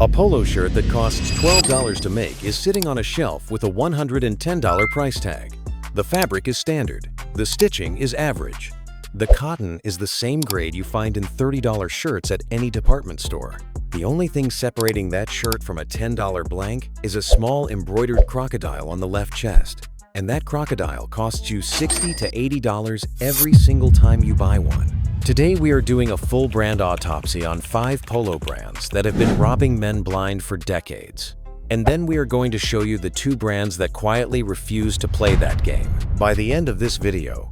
A polo shirt that costs $12 to make is sitting on a shelf with a $110 price tag. The fabric is standard. The stitching is average. The cotton is the same grade you find in $30 shirts at any department store. The only thing separating that shirt from a $10 blank is a small embroidered crocodile on the left chest. And that crocodile costs you $60 to $80 every single time you buy one. Today we are doing a full brand autopsy on 5 polo brands that have been robbing men blind for decades. And then we are going to show you the 2 brands that quietly refuse to play that game. By the end of this video,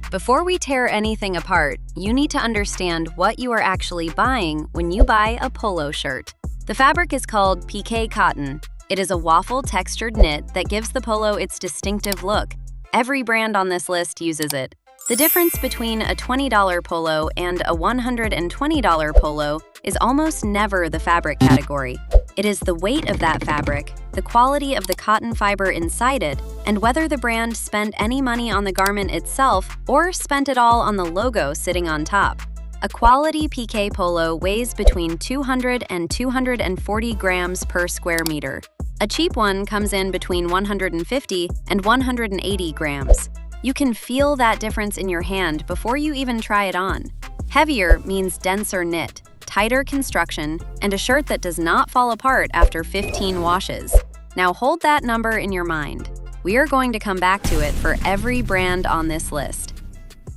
before we tear anything apart, you need to understand what you are actually buying when you buy a polo shirt. The fabric is called piqué cotton. It is a waffle-textured knit that gives the polo its distinctive look. Every brand on this list uses it. The difference between a $20 polo and a $120 polo is almost never the fabric category. It is the weight of that fabric, the quality of the cotton fiber inside it, and whether the brand spent any money on the garment itself or spent it all on the logo sitting on top. A quality piqué polo weighs between 200 and 240 grams per square meter. A cheap one comes in between 150 and 180 grams. You can feel that difference in your hand before you even try it on. Heavier means denser knit, tighter construction, and a shirt that does not fall apart after 15 washes. Now hold that number in your mind. We are going to come back to it for every brand on this list.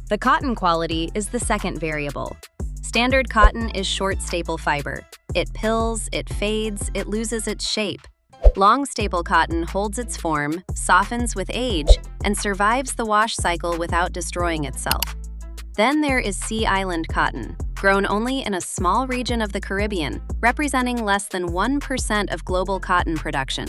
The cotton quality is the second variable. Standard cotton is short staple fiber. It pills, it fades, it loses its shape. Long staple cotton holds its form, softens with age, and survives the wash cycle without destroying itself. Then there is Sea Island cotton, grown only in a small region of the Caribbean, representing less than 1% of global cotton production.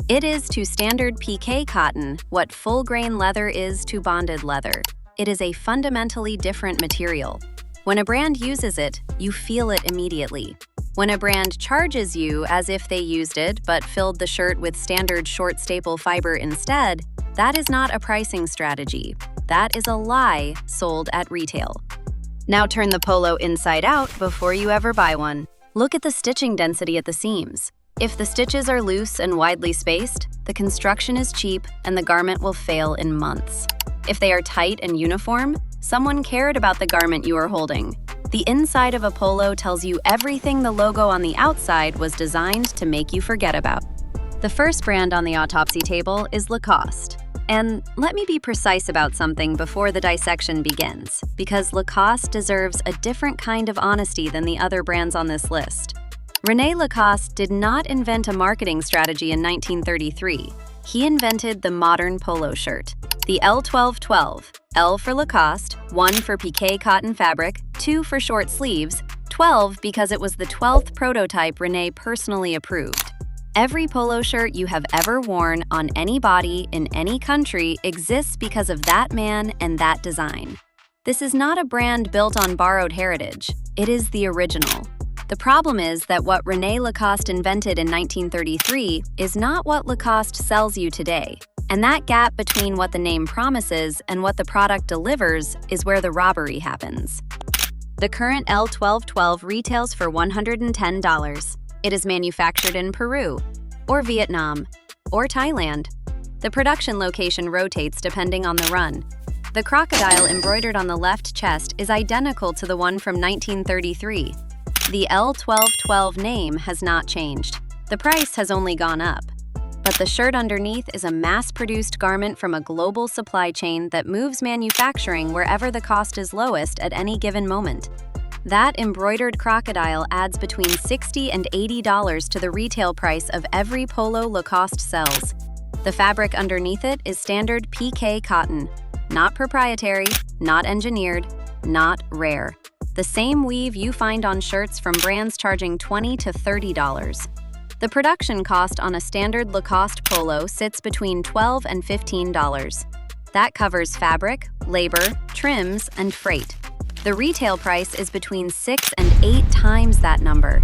It is to standard piqué cotton what full-grain leather is to bonded leather. It is a fundamentally different material. When a brand uses it, you feel it immediately. When a brand charges you as if they used it but filled the shirt with standard short staple fiber instead, that is not a pricing strategy. That is a lie sold at retail. Now turn the polo inside out before you ever buy one. Look at the stitching density at the seams. If the stitches are loose and widely spaced, the construction is cheap and the garment will fail in months. If they are tight and uniform, someone cared about the garment you are holding. The inside of a polo tells you everything the logo on the outside was designed to make you forget about. The first brand on the autopsy table is Lacoste. And let me be precise about something before the dissection begins, because Lacoste deserves a different kind of honesty than the other brands on this list. René Lacoste did not invent a marketing strategy in 1933. He invented the modern polo shirt. The L1212, L for Lacoste, 1 for piqué cotton fabric, 2 for short sleeves, 12 because it was the 12th prototype René personally approved. Every polo shirt you have ever worn on any body in any country exists because of that man and that design. This is not a brand built on borrowed heritage. It is the original. The problem is that what René Lacoste invented in 1933 is not what Lacoste sells you today. And that gap between what the name promises and what the product delivers is where the robbery happens. The current L1212 retails for $110. It is manufactured in Peru, or Vietnam, or Thailand. The production location rotates depending on the run. The crocodile embroidered on the left chest is identical to the one from 1933. The L1212 name has not changed. The price has only gone up. But the shirt underneath is a mass-produced garment from a global supply chain that moves manufacturing wherever the cost is lowest at any given moment. That embroidered crocodile adds between $60 and $80 to the retail price of every polo Lacoste sells. The fabric underneath it is standard piqué cotton, not proprietary, not engineered, not rare. The same weave you find on shirts from brands charging $20 to $30. The production cost on a standard Lacoste polo sits between $12 and $15. That covers fabric, labor, trims, and freight. The retail price is between 6 and 8 times that number.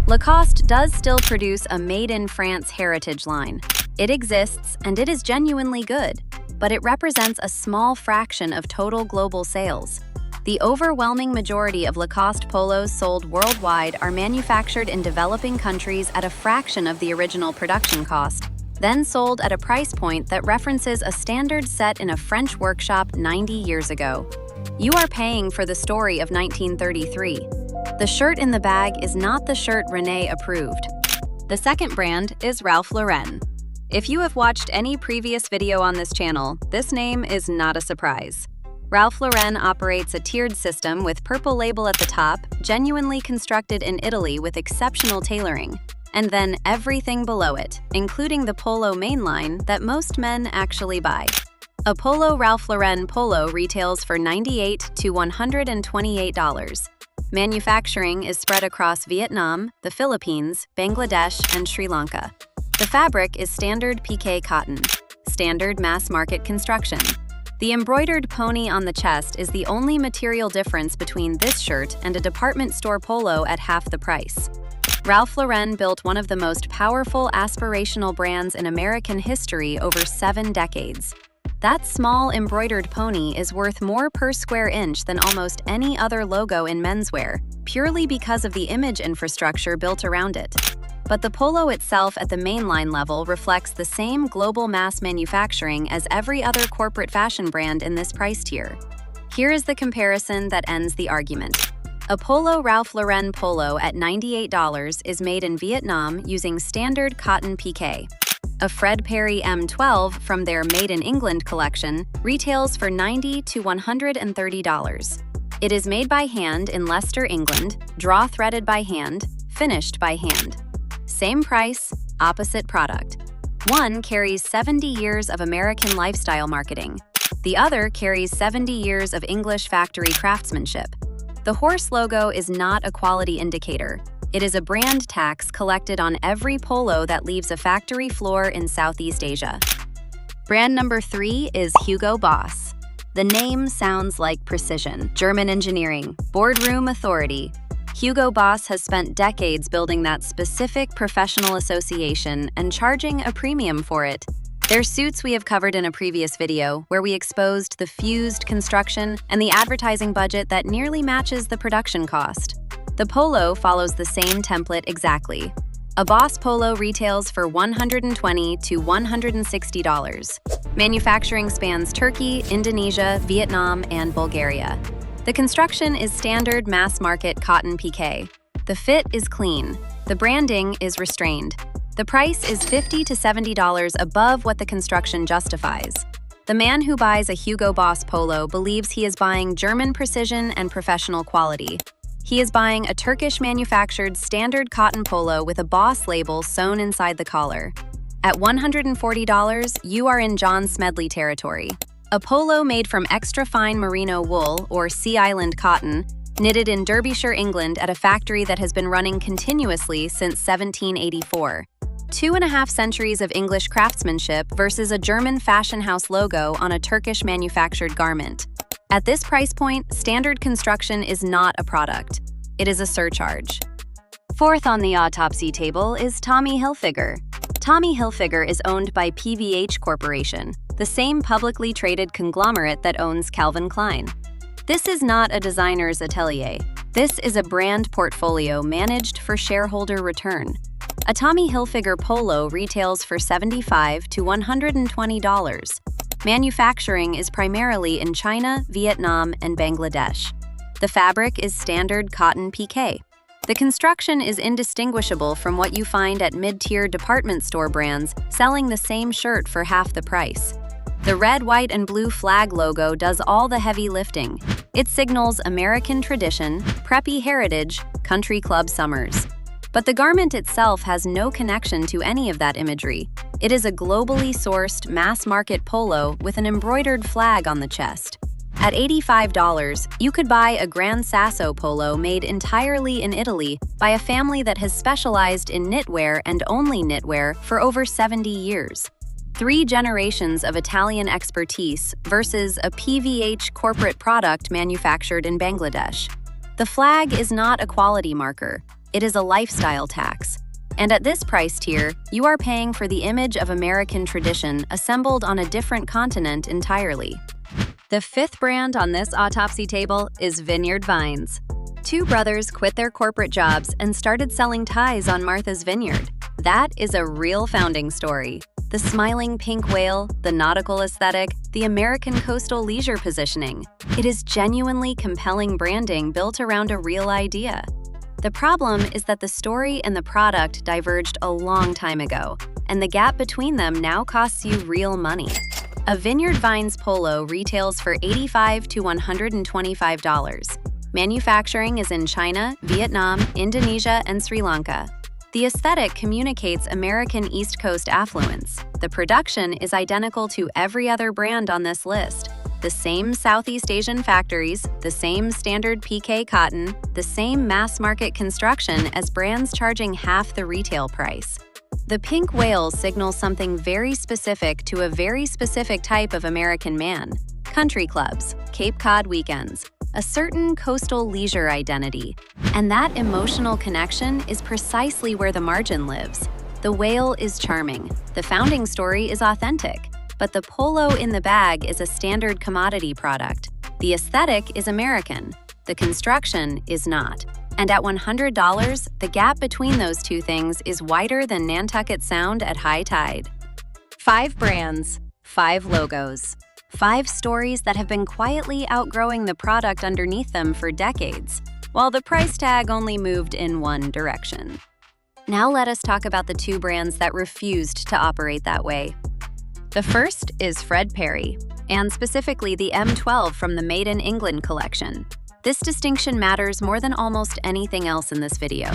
Lacoste does still produce a made-in-France heritage line. It exists, and it is genuinely good, but it represents a small fraction of total global sales. The overwhelming majority of Lacoste polos sold worldwide are manufactured in developing countries at a fraction of the original production cost, then sold at a price point that references a standard set in a French workshop 90 years ago. You are paying for the story of 1933. The shirt in the bag is not the shirt Renee approved. The second brand is Ralph Lauren. If you have watched any previous video on this channel, this name is not a surprise. Ralph Lauren operates a tiered system with purple label at the top, genuinely constructed in Italy with exceptional tailoring, and then everything below it, including the polo mainline that most men actually buy. A polo Ralph Lauren polo retails for $98 to $128. Manufacturing is spread across Vietnam, the Philippines, Bangladesh, and Sri Lanka. The fabric is standard piqué cotton, standard mass-market construction. The embroidered pony on the chest is the only material difference between this shirt and a department store polo at half the price. Ralph Lauren built one of the most powerful aspirational brands in American history over 7 decades. That small embroidered pony is worth more per square inch than almost any other logo in menswear, purely because of the image infrastructure built around it. But the polo itself at the mainline level reflects the same global mass manufacturing as every other corporate fashion brand in this price tier. Here is the comparison that ends the argument. A polo Ralph Lauren polo at $98 is made in Vietnam using standard cotton piqué. A Fred Perry M12 from their Made in England collection retails for $90 to $130. It is made by hand in Leicester, England, draw-threaded by hand, finished by hand. Same price, opposite product. One carries 70 years of American lifestyle marketing. The other carries 70 years of English factory craftsmanship. The horse logo is not a quality indicator. It is a brand tax collected on every polo that leaves a factory floor in Southeast Asia. Brand number 3 is Hugo Boss. The name sounds like precision, German engineering, boardroom authority. Hugo Boss has spent decades building that specific professional association and charging a premium for it. Their suits we have covered in a previous video, where we exposed the fused construction and the advertising budget that nearly matches the production cost. The polo follows the same template exactly. A Boss polo retails for $120 to $160. Manufacturing spans Turkey, Indonesia, Vietnam, and Bulgaria. The construction is standard mass-market cotton piqué. The fit is clean. The branding is restrained. The price is $50 to $70 above what the construction justifies. The man who buys a Hugo Boss polo believes he is buying German precision and professional quality. He is buying a Turkish-manufactured standard cotton polo with a Boss label sewn inside the collar. At $140, you are in John Smedley territory. A polo made from extra-fine merino wool, or Sea Island cotton, knitted in Derbyshire, England at a factory that has been running continuously since 1784. 2.5 centuries of English craftsmanship versus a German fashion house logo on a Turkish-manufactured garment. At this price point, standard construction is not a product. It is a surcharge. Fourth on the autopsy table is Tommy Hilfiger. Tommy Hilfiger is owned by PVH Corporation, the same publicly traded conglomerate that owns Calvin Klein. This is not a designer's atelier. This is a brand portfolio managed for shareholder return. A Tommy Hilfiger polo retails for $75 to $120. Manufacturing is primarily in China, Vietnam, and Bangladesh. The fabric is standard cotton piqué. The construction is indistinguishable from what you find at mid-tier department store brands selling the same shirt for half the price. The red, white, and blue flag logo does all the heavy lifting. It signals American tradition, preppy heritage, country club summers. But the garment itself has no connection to any of that imagery. It is a globally sourced mass-market polo with an embroidered flag on the chest. At $85, you could buy a Gran Sasso polo made entirely in Italy by a family that has specialized in knitwear and only knitwear for over 70 years. 3 generations of Italian expertise versus a PVH corporate product manufactured in Bangladesh. The flag is not a quality marker. It is a lifestyle tax. And at this price tier, you are paying for the image of American tradition assembled on a different continent entirely. The fifth brand on this autopsy table is Vineyard Vines. Two brothers quit their corporate jobs and started selling ties on Martha's Vineyard. That is a real founding story. The smiling pink whale, the nautical aesthetic, the American coastal leisure positioning. It is genuinely compelling branding built around a real idea. The problem is that the story and the product diverged a long time ago, and the gap between them now costs you real money. A Vineyard Vines polo retails for $85 to $125. Manufacturing is in China, Vietnam, Indonesia, and Sri Lanka. The aesthetic communicates American East Coast affluence. The production is identical to every other brand on this list. The same Southeast Asian factories, the same standard PK cotton, the same mass-market construction as brands charging half the retail price. The pink whale signals something very specific to a very specific type of American man: country clubs, Cape Cod weekends, a certain coastal leisure identity. And that emotional connection is precisely where the margin lives. The whale is charming, the founding story is authentic, but the polo in the bag is a standard commodity product. The aesthetic is American, the construction is not. And at $100, the gap between those two things is wider than Nantucket Sound at high tide. 5 brands, 5 logos, 5 stories that have been quietly outgrowing the product underneath them for decades, while the price tag only moved in one direction. Now let us talk about the 2 brands that refused to operate that way. The first is Fred Perry, and specifically the M12 from the Made in England collection. This distinction matters more than almost anything else in this video.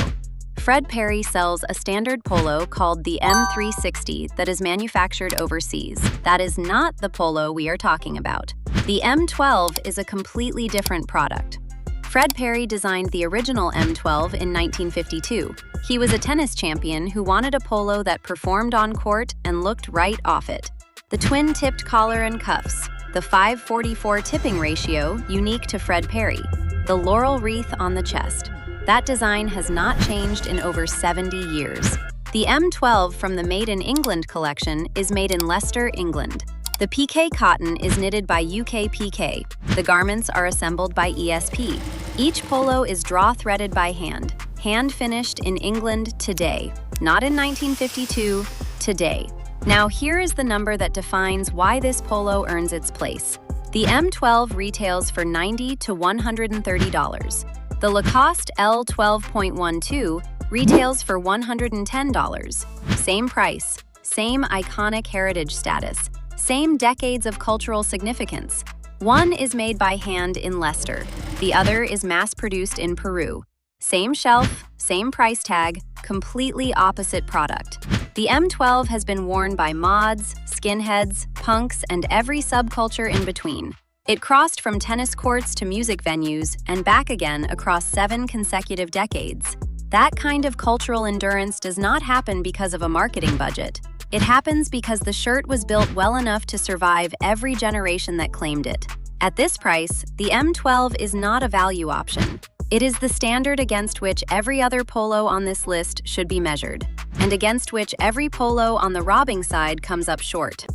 Fred Perry sells a standard polo called the M360 that is manufactured overseas. That is not the polo we are talking about. The M12 is a completely different product. Fred Perry designed the original M12 in 1952. He was a tennis champion who wanted a polo that performed on court and looked right off it. The twin-tipped collar and cuffs, the 5:44 tipping ratio unique to Fred Perry, the laurel wreath on the chest. That design has not changed in over 70 years. The M12 from the Made in England collection is made in Leicester, England. The PK cotton is knitted by UK PK. The garments are assembled by ESP. Each polo is draw-threaded by hand, hand-finished in England today, not in 1952, today. Now here is the number that defines why this polo earns its place. The M12 retails for $90 to $130. The Lacoste L12.12 retails for $110. Same price, same iconic heritage status, same decades of cultural significance. One is made by hand in Leicester, the other is mass-produced in Peru. Same shelf, same price tag, completely opposite product. The M12 has been worn by mods, skinheads, punks, and every subculture in between. It crossed from tennis courts to music venues and back again across 7 consecutive decades. That kind of cultural endurance does not happen because of a marketing budget. It happens because the shirt was built well enough to survive every generation that claimed it. At this price, the M12 is not a value option. It is the standard against which every other polo on this list should be measured, and against which every polo on the robbing side comes up short.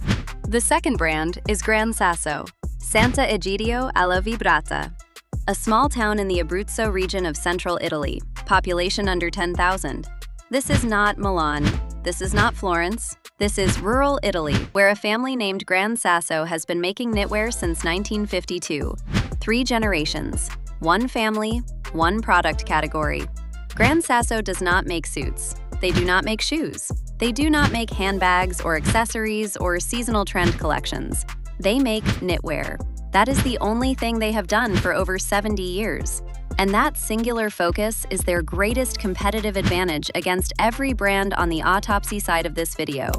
The second brand is Gran Sasso, Santa Egidio alla Vibrata, a small town in the Abruzzo region of central Italy, population under 10,000. This is not Milan, this is not Florence, this is rural Italy, where a family named Gran Sasso has been making knitwear since 1952. 3 generations, 1 family, 1 product category. Gran Sasso does not make suits. They do not make shoes. They do not make handbags or accessories or seasonal trend collections. They make knitwear. That is the only thing they have done for over 70 years. And that singular focus is their greatest competitive advantage against every brand on the autopsy side of this video.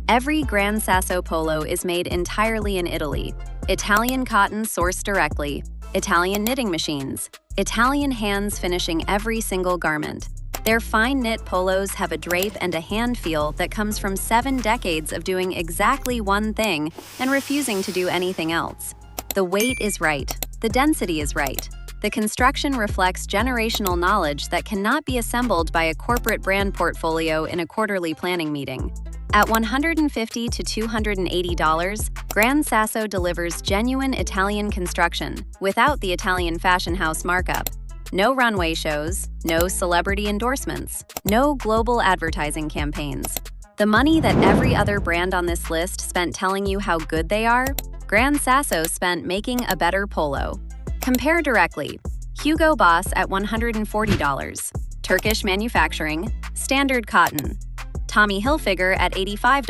Every Gran Sasso polo is made entirely in Italy. Italian cotton sourced directly. Italian knitting machines. Italian hands finishing every single garment. Their fine knit polos have a drape and a hand feel that comes from 7 decades of doing exactly one thing and refusing to do anything else. The weight is right. The density is right. The construction reflects generational knowledge that cannot be assembled by a corporate brand portfolio in a quarterly planning meeting. At $150 to $280, Gran Sasso delivers genuine Italian construction without the Italian fashion house markup. No runway shows, no celebrity endorsements, no global advertising campaigns. The money that every other brand on this list spent telling you how good they are, Gran Sasso spent making a better polo. Compare directly. Hugo Boss at $140, Turkish manufacturing, standard cotton. Tommy Hilfiger at $85,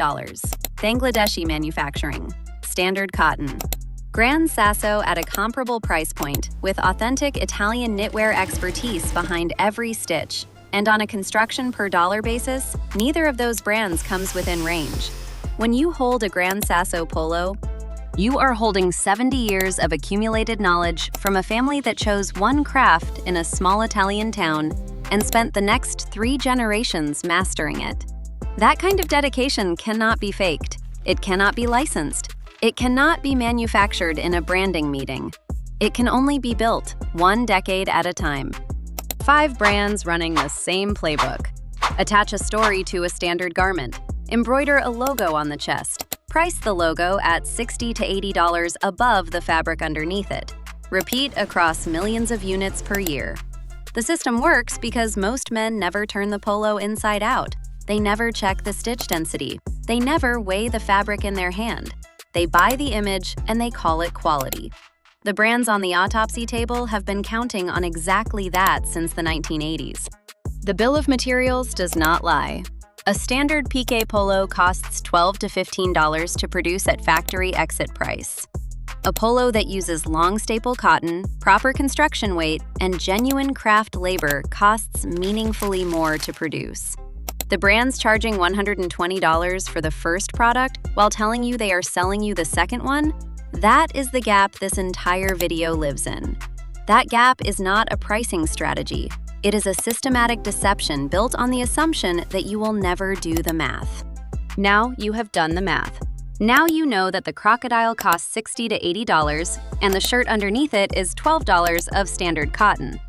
Bangladeshi manufacturing, standard cotton. Gran Sasso at a comparable price point with authentic Italian knitwear expertise behind every stitch. And on a construction per dollar basis, neither of those brands comes within range. When you hold a Gran Sasso polo, you are holding 70 years of accumulated knowledge from a family that chose one craft in a small Italian town and spent the next 3 generations mastering it. That kind of dedication cannot be faked. It cannot be licensed. It cannot be manufactured in a branding meeting. It can only be built, 1 decade at a time. 5 brands running the same playbook. Attach a story to a standard garment. Embroider a logo on the chest. Price the logo at $60 to $80 above the fabric underneath it. Repeat across millions of units per year. The system works because most men never turn the polo inside out. They never check the stitch density. They never weigh the fabric in their hand. They buy the image and they call it quality. The brands on the autopsy table have been counting on exactly that since the 1980s. The bill of materials does not lie. A standard piqué polo costs $12 to $15 to produce at factory exit price. A polo that uses long staple cotton, proper construction weight, and genuine craft labor costs meaningfully more to produce. The brands charging $120 for the first product while telling you they are selling you the second one, that is the gap this entire video lives in. That gap is not a pricing strategy. It is a systematic deception built on the assumption that you will never do the math. Now you have done the math. Now you know that the crocodile costs $60 to $80 and the shirt underneath it is $12 of standard cotton.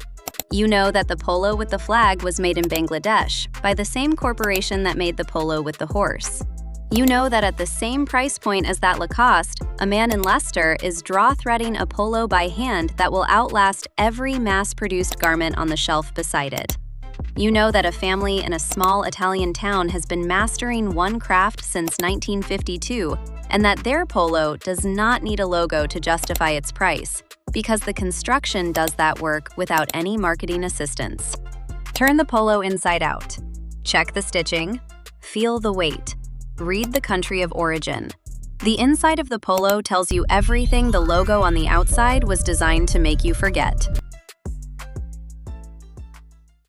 You know that the polo with the flag was made in Bangladesh by the same corporation that made the polo with the horse. You know that at the same price point as that Lacoste, a man in Leicester is draw threading a polo by hand that will outlast every mass-produced garment on the shelf beside it. You know that a family in a small Italian town has been mastering one craft since 1952, and that their polo does not need a logo to justify its price, because the construction does that work without any marketing assistance. Turn the polo inside out. Check the stitching. Feel the weight. Read the country of origin. The inside of the polo tells you everything the logo on the outside was designed to make you forget.